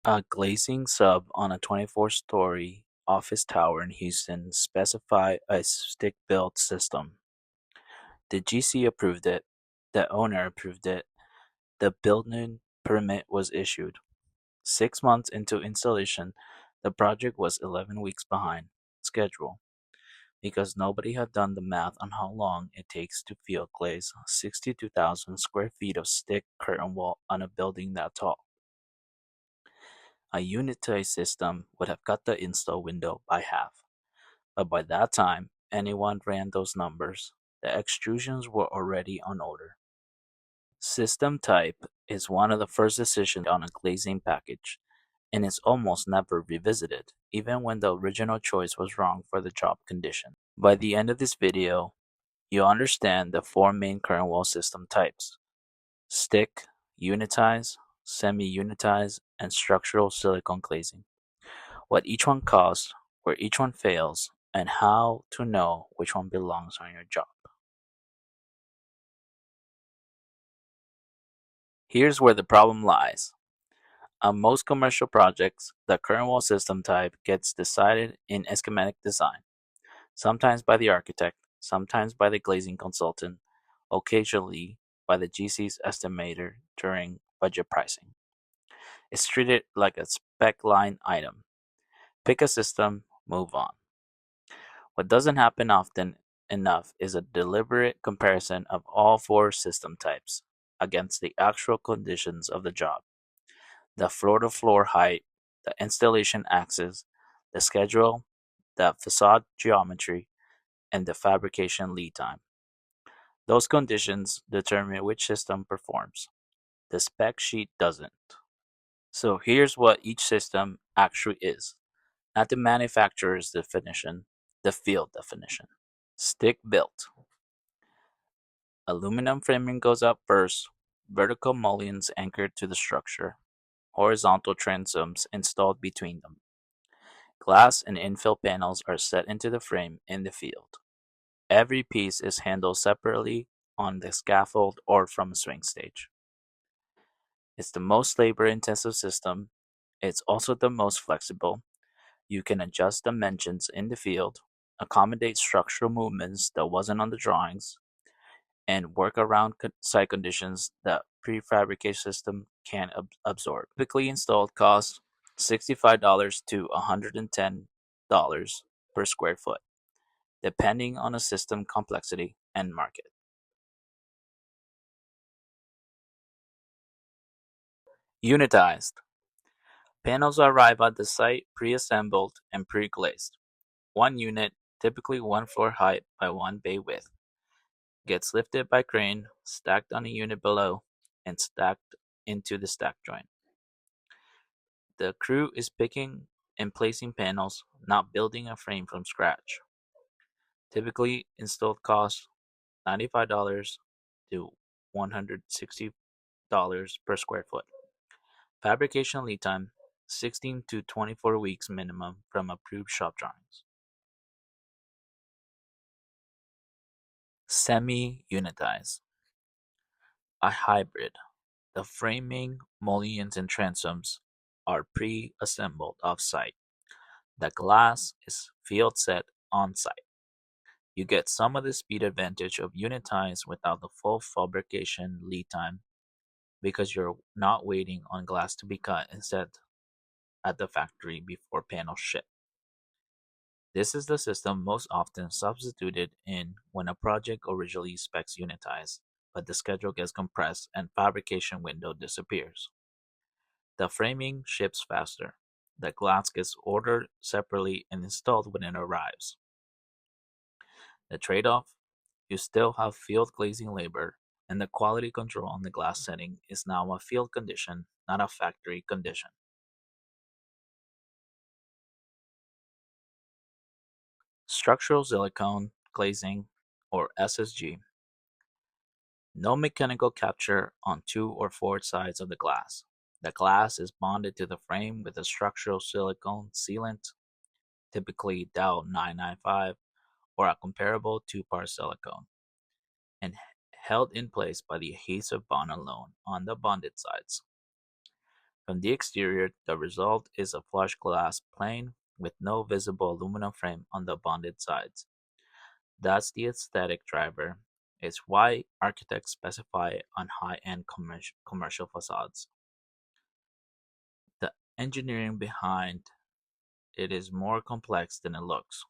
A glazing sub on a 24-story office tower in Houston specified a stick-built system. The GC approved it, the owner approved it, the building permit was issued. 6 months into installation, the project was 11 weeks behind schedule because nobody had done the math on how long it takes to field glaze 62,000 square feet of stick curtain wall on a building that tall. A unitized system would have cut the install window by half, but by that time anyone ran those numbers, the extrusions were already on order. System type is one of the first decisions on a glazing package, and is almost never revisited, even when the original choice was wrong for the job condition. By the end of this video, you understand the four main curtain wall system types: stick, unitized, semi-unitized, and structural silicone glazing. What each one costs, where each one fails, and how to know which one belongs on your job. Here's where the problem lies. On most commercial projects, the curtain wall system type gets decided in schematic design, sometimes by the architect, sometimes by the glazing consultant, occasionally by the GC's estimator during budget pricing. It's treated like a spec line item. Pick a system, move on. What doesn't happen often enough is a deliberate comparison of all four system types against the actual conditions of the job: the floor-to-floor height, the installation axis, the schedule, the facade geometry, and the fabrication lead time. Those conditions determine which system performs. The spec sheet doesn't. So here's what each system actually is, not the manufacturer's definition, the field definition. Stick built. Aluminum framing goes up first, vertical mullions anchored to the structure, horizontal transoms installed between them. Glass and infill panels are set into the frame in the field. Every piece is handled separately on the scaffold or from a swing stage. It's the most labor-intensive system. It's also the most flexible. You can adjust dimensions in the field, accommodate structural movements that wasn't on the drawings, and work around site conditions that prefabricated system can't absorb. Typically installed costs $65 to $110 per square foot, depending on the system complexity and market. Unitized. Panels arrive at the site pre-assembled and pre-glazed. One unit, typically one floor height by one bay width, gets lifted by crane, stacked on a unit below, and stacked into the stack joint. The crew is picking and placing panels, not building a frame from scratch. Typically installed cost $95 to $160 per square foot. Fabrication lead time 16 to 24 weeks minimum from approved shop drawings. Semi-unitized. A hybrid. The framing, mullions, and transoms are pre-assembled off-site. The glass is field set on-site. You get some of the speed advantage of unitized without the full fabrication lead time because you're not waiting on glass to be cut and set at the factory before panels ship. This is the system most often substituted in when a project originally specs unitized, but the schedule gets compressed and fabrication window disappears. The framing ships faster. The glass gets ordered separately and installed when it arrives. The trade-off? You still have field glazing labor, and the quality control on the glass setting is now a field condition, not a factory condition. Structural silicone glazing, or SSG. No mechanical capture on two or four sides of the glass. The glass is bonded to the frame with a structural silicone sealant, typically Dow 995 or a comparable two-part silicone, and held in place by the adhesive bond alone on the bonded sides. From the exterior, the result is a flush glass plane with no visible aluminum frame on the bonded sides. That's the aesthetic driver. It's why architects specify it on high-end commercial facades. The engineering behind it is more complex than it looks.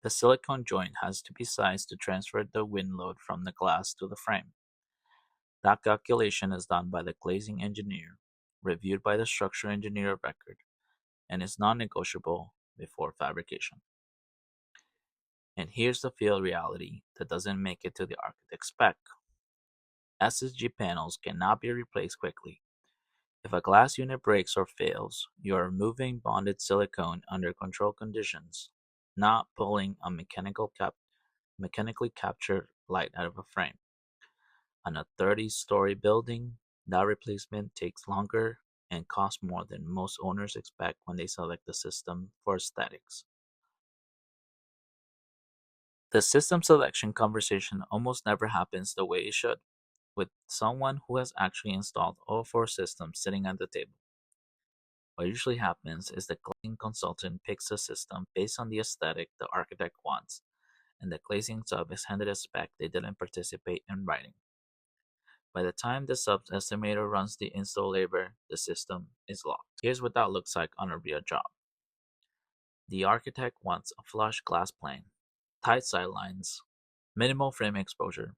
The silicone joint has to be sized to transfer the wind load from the glass to the frame. That calculation is done by the glazing engineer, reviewed by the structural engineer of record, and is non-negotiable before fabrication. And here's the field reality that doesn't make it to the architect spec. SSG panels cannot be replaced quickly. If a glass unit breaks or fails, you are removing bonded silicone under controlled conditions, not pulling a mechanically captured light out of a frame. On a 30-story building, that replacement takes longer and costs more than most owners expect when they select the system for aesthetics. The system selection conversation almost never happens the way it should, with someone who has actually installed all four systems sitting at the table. What usually happens is the glazing consultant picks a system based on the aesthetic the architect wants, and the glazing sub is handed a spec they didn't participate in writing. By the time the sub estimator runs the install labor, the system is locked. Here's what that looks like on a real job. The architect wants a flush glass plane, tight sidelines, minimal frame exposure.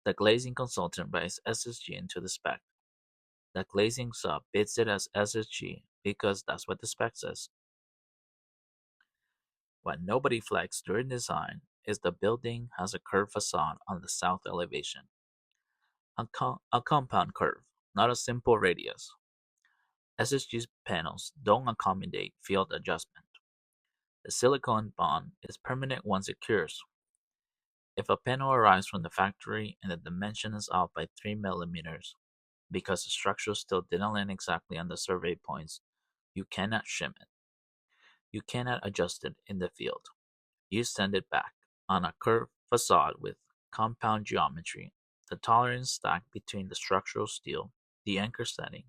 The glazing consultant writes SSG into the spec. The glazing sub bids it as SSG because that's what the spec says. What nobody flags during design is the building has a curved facade on the south elevation. A compound curve, not a simple radius. SSG panels don't accommodate field adjustment. The silicone bond is permanent once it cures. If a panel arrives from the factory and the dimension is off by 3 millimeters, because the structure still didn't land exactly on the survey points, you cannot shim it. You cannot adjust it in the field. You send it back. On a curved facade with compound geometry, the tolerance stack between the structural steel, the anchor setting,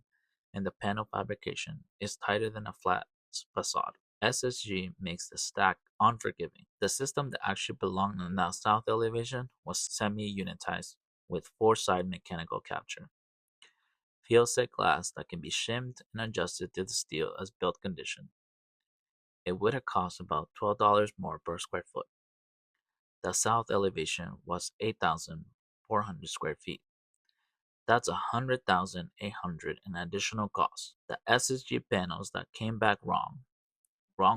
and the panel fabrication is tighter than a flat facade. SSG makes the stack unforgiving. The system that actually belonged in the south elevation was semi-unitized with four-side mechanical capture. Field set glass that can be shimmed and adjusted to the steel as built condition. It would have cost about $12 more per square foot. The south elevation was 8,400 square feet. That's 100,800 in additional cost. The SSG panels that came back wrong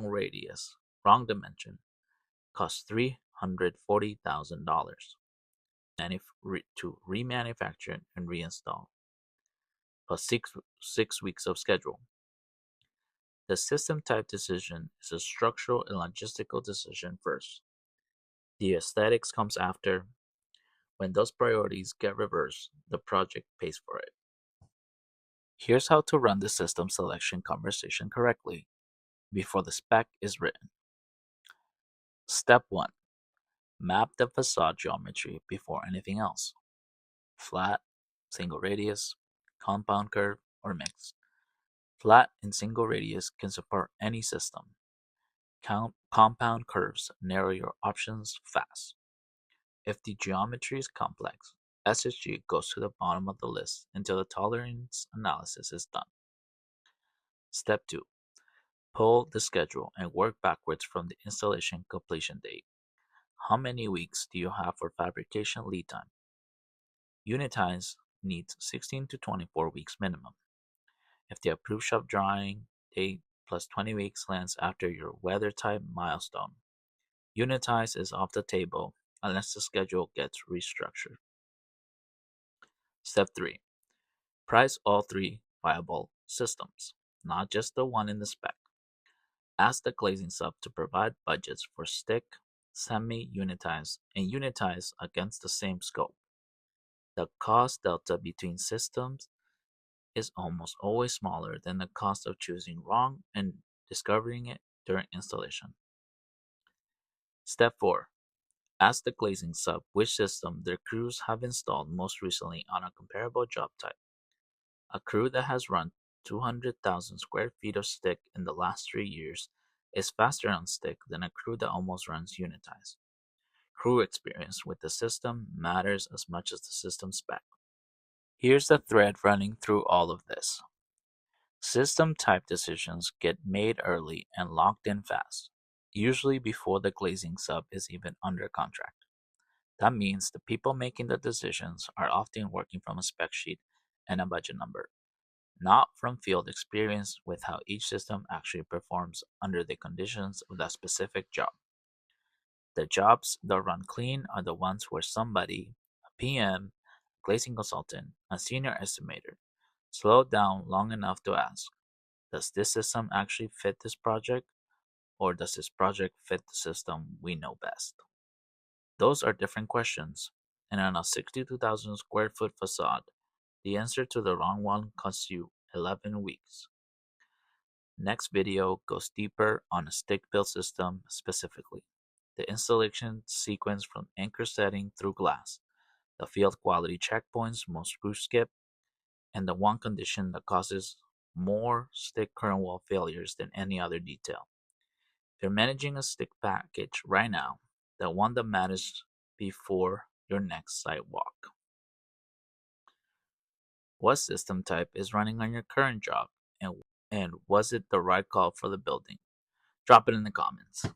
radius, wrong dimension, cost $340,000 to remanufacture and reinstall, plus six weeks of schedule. The system type decision is a structural and logistical decision first. The aesthetics comes after. When those priorities get reversed, the project pays for it. Here's how to run the system selection conversation correctly before the spec is written. Step 1. Map the facade geometry before anything else. Flat, single radius, compound curve, or mixed. Flat and single radius can support any system. Compound curves narrow your options fast. If the geometry is complex, SSG goes to the bottom of the list until the tolerance analysis is done. Step 2. Pull the schedule and work backwards from the installation completion date. How many weeks do you have for fabrication lead time? Unitize needs 16 to 24 weeks minimum. If the approved shop drawing date plus 20 weeks lands after your weather type milestone, Unitize is off the table unless the schedule gets restructured. Step 3. Price all three viable systems, not just the one in the spec. Ask the glazing sub to provide budgets for stick, semi-unitized, and unitized against the same scope. The cost delta between systems is almost always smaller than the cost of choosing wrong and discovering it during installation. Step 4. Ask the glazing sub which system their crews have installed most recently on a comparable job type. A crew that has run 200,000 square feet of stick in the last 3 years is faster on stick than a crew that almost runs unitized. Crew experience with the system matters as much as the system spec. Here's the thread running through all of this. System type decisions get made early and locked in fast, usually before the glazing sub is even under contract. That means the people making the decisions are often working from a spec sheet and a budget number, not from field experience with how each system actually performs under the conditions of that specific job. The jobs that run clean are the ones where somebody, a PM, a glazing consultant, a senior estimator, slowed down long enough to ask, does this system actually fit this project, or does this project fit the system we know best? Those are different questions, and on a 62,000 square foot facade, the answer to the wrong one costs you 11 weeks. Next video goes deeper on a stick-built system specifically, the installation sequence from anchor setting through glass, the field quality checkpoints most crews skip, and the one condition that causes more stick current wall failures than any other detail. If you're managing a stick package right now, the one that matters before your next site walk. What system type is running on your current job, and was it the right call for the building? Drop it in the comments.